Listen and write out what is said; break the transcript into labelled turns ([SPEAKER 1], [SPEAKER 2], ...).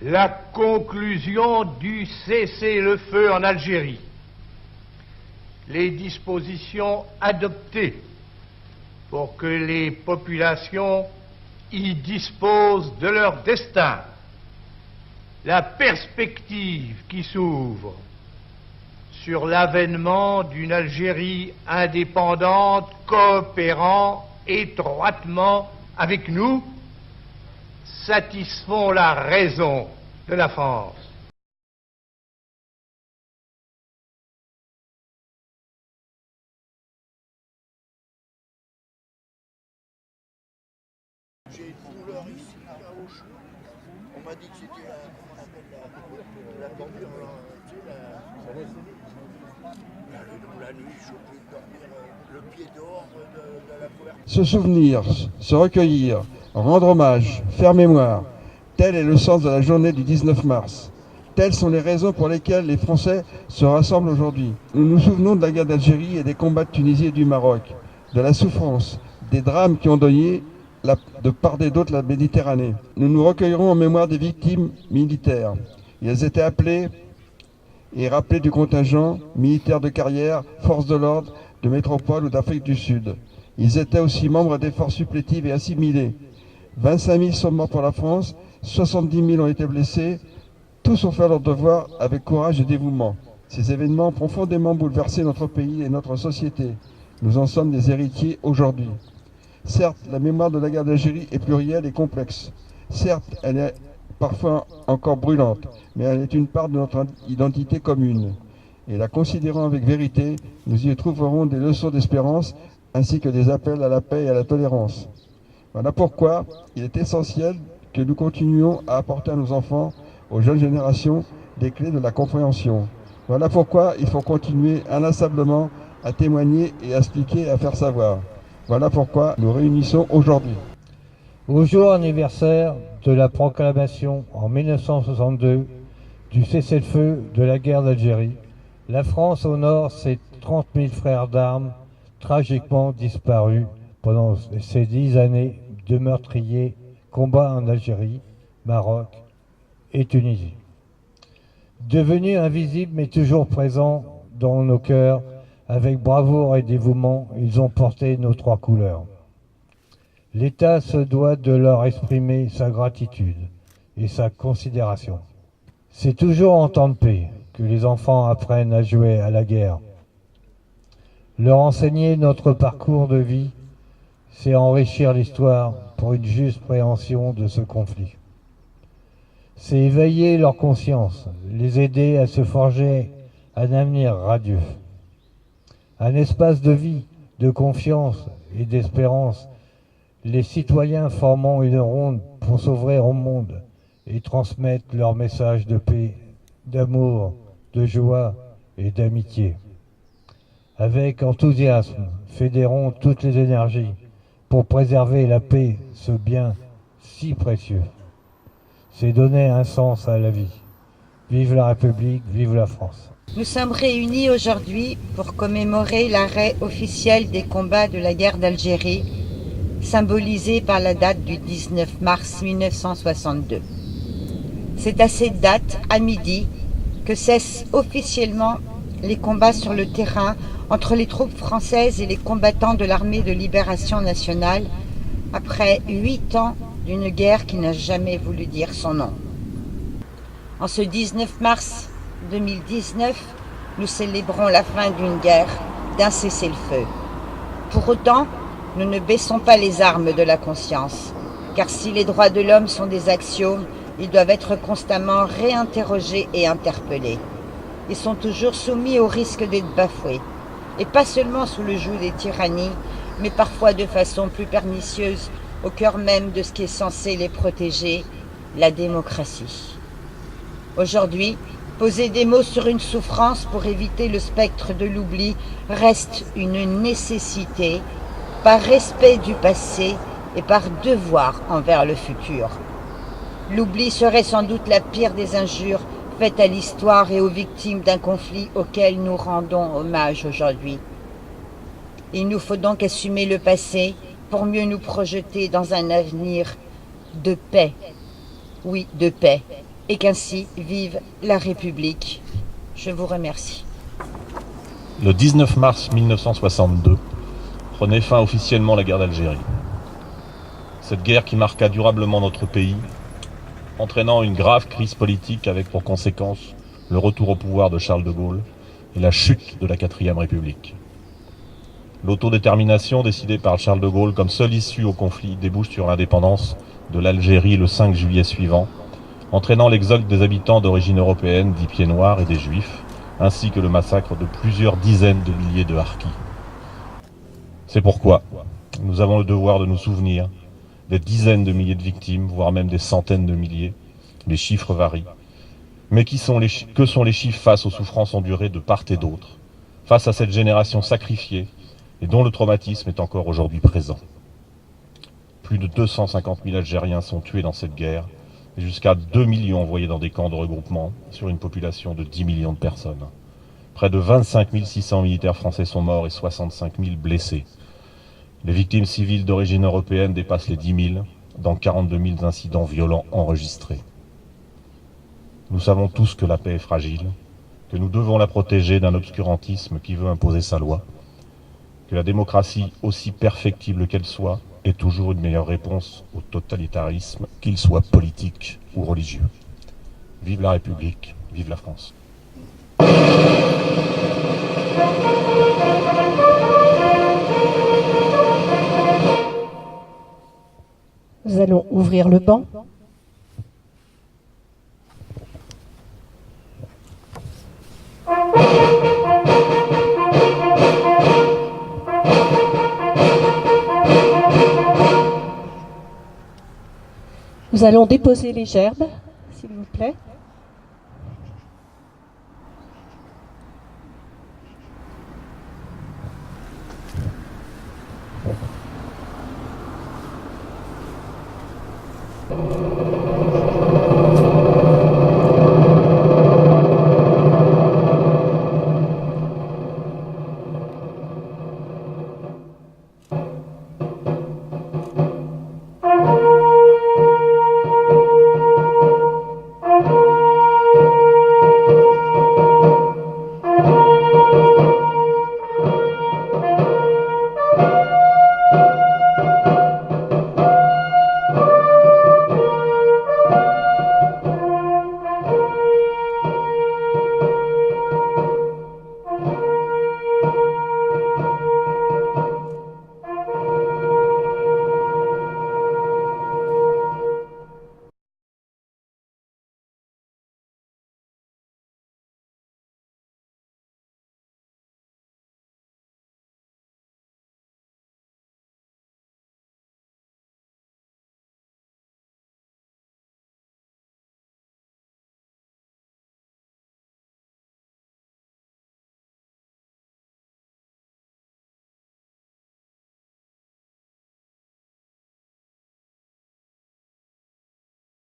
[SPEAKER 1] la conclusion du cessez-le-feu en Algérie, les dispositions adoptées pour que les populations y disposent de leur destin, la perspective qui s'ouvre sur l'avènement d'une Algérie indépendante coopérant étroitement avec nous, satisfont la raison de la France.
[SPEAKER 2] J'ai une douleur ici, là, au cheveu. On m'a dit que c'était la pendure, tu sais, la nuit, je suis obligé de dormir le pied dehors de la couverture.
[SPEAKER 3] Se souvenir, se recueillir, rendre hommage, faire mémoire, tel est le sens de la journée du 19 mars. Telles sont les raisons pour lesquelles les Français se rassemblent aujourd'hui. Nous nous souvenons de la guerre d'Algérie et des combats de Tunisie et du Maroc, de la souffrance, des drames qui ont donné de part et d'autre la Méditerranée. Nous nous recueillerons en mémoire des victimes militaires. Elles étaient appelées et rappelées du contingent militaire de carrière, forces de l'ordre, de métropole ou d'Afrique du Sud. Ils étaient aussi membres des forces supplétives et assimilées. 25 000 sont morts pour la France, 70 000 ont été blessés. Tous ont fait leur devoir avec courage et dévouement. Ces événements ont profondément bouleversé notre pays et notre société. Nous en sommes des héritiers aujourd'hui. Certes, la mémoire de la guerre d'Algérie est plurielle et complexe. Certes, elle est parfois encore brûlante, mais elle est une part de notre identité commune. Et la considérant avec vérité, nous y trouverons des leçons d'espérance ainsi que des appels à la paix et à la tolérance. Voilà pourquoi il est essentiel que nous continuions à apporter à nos enfants, aux jeunes générations, des clés de la compréhension. Voilà pourquoi il faut continuer inlassablement à témoigner et à expliquer et à faire savoir. Voilà pourquoi nous réunissons aujourd'hui.
[SPEAKER 4] Au jour anniversaire de la proclamation en 1962 du cessez-le-feu de la guerre d'Algérie, la France honore ses 30 000 frères d'armes tragiquement disparus pendant ces 10 années de meurtriers combats en Algérie, Maroc et Tunisie. Devenus invisibles mais toujours présents dans nos cœurs, avec bravoure et dévouement, ils ont porté nos 3 couleurs. L'État se doit de leur exprimer sa gratitude et sa considération. C'est toujours en temps de paix que les enfants apprennent à jouer à la guerre. Leur enseigner notre parcours de vie, c'est enrichir l'histoire pour une juste préhension de ce conflit. C'est éveiller leur conscience, les aider à se forger un avenir radieux. Un espace de vie, de confiance et d'espérance, les citoyens formant une ronde pour s'ouvrir au monde et transmettre leur message de paix, d'amour, de joie et d'amitié. Avec enthousiasme, fédérons toutes les énergies pour préserver la paix, ce bien si précieux. C'est donner un sens à la vie. Vive la République, vive la France.
[SPEAKER 5] Nous sommes réunis aujourd'hui pour commémorer l'arrêt officiel des combats de la guerre d'Algérie, symbolisé par la date du 19 mars 1962. C'est à cette date, à midi, que cessent officiellement les combats sur le terrain entre les troupes françaises et les combattants de l'armée de libération nationale, après 8 ans d'une guerre qui n'a jamais voulu dire son nom. En ce 19 mars 2019, nous célébrons la fin d'une guerre, d'un cessez-le-feu. Pour autant, nous ne baissons pas les armes de la conscience, car si les droits de l'homme sont des axiomes, ils doivent être constamment réinterrogés et interpellés. Ils sont toujours soumis au risque d'être bafoués, et pas seulement sous le joug des tyrannies, mais parfois de façon plus pernicieuse, au cœur même de ce qui est censé les protéger, la démocratie. Aujourd'hui, poser des mots sur une souffrance pour éviter le spectre de l'oubli reste une nécessité, par respect du passé et par devoir envers le futur. L'oubli serait sans doute la pire des injures faites à l'histoire et aux victimes d'un conflit auquel nous rendons hommage aujourd'hui. Il nous faut donc assumer le passé pour mieux nous projeter dans un avenir de paix. Oui, de paix, et qu'ainsi vive la République. Je vous remercie.
[SPEAKER 6] Le 19 mars 1962 prenait fin officiellement la guerre d'Algérie. Cette guerre qui marqua durablement notre pays, entraînant une grave crise politique avec pour conséquence le retour au pouvoir de Charles de Gaulle et la chute de la 4e République. L'autodétermination décidée par Charles de Gaulle comme seule issue au conflit débouche sur l'indépendance de l'Algérie le 5 juillet suivant, entraînant l'exode des habitants d'origine européenne, dits pieds noirs, et des juifs, ainsi que le massacre de plusieurs dizaines de milliers de harkis. C'est pourquoi nous avons le devoir de nous souvenir des dizaines de milliers de victimes, voire même des centaines de milliers. Les chiffres varient. Mais que sont les chiffres face aux souffrances endurées de part et d'autre, face à cette génération sacrifiée et dont le traumatisme est encore aujourd'hui présent. Plus de 250 000 Algériens sont tués dans cette guerre, et jusqu'à 2 millions envoyés dans des camps de regroupement sur une population de 10 millions de personnes. Près de 25 600 militaires français sont morts et 65 000 blessés. Les victimes civiles d'origine européenne dépassent les 10 000, dans 42 000 incidents violents enregistrés. Nous savons tous que la paix est fragile, que nous devons la protéger d'un obscurantisme qui veut imposer sa loi, que la démocratie, aussi perfectible qu'elle soit, est toujours une meilleure réponse au totalitarisme, qu'il soit politique ou religieux. Vive la République, vive la France.
[SPEAKER 7] Nous allons ouvrir le banc. Nous allons déposer les gerbes, s'il vous plaît.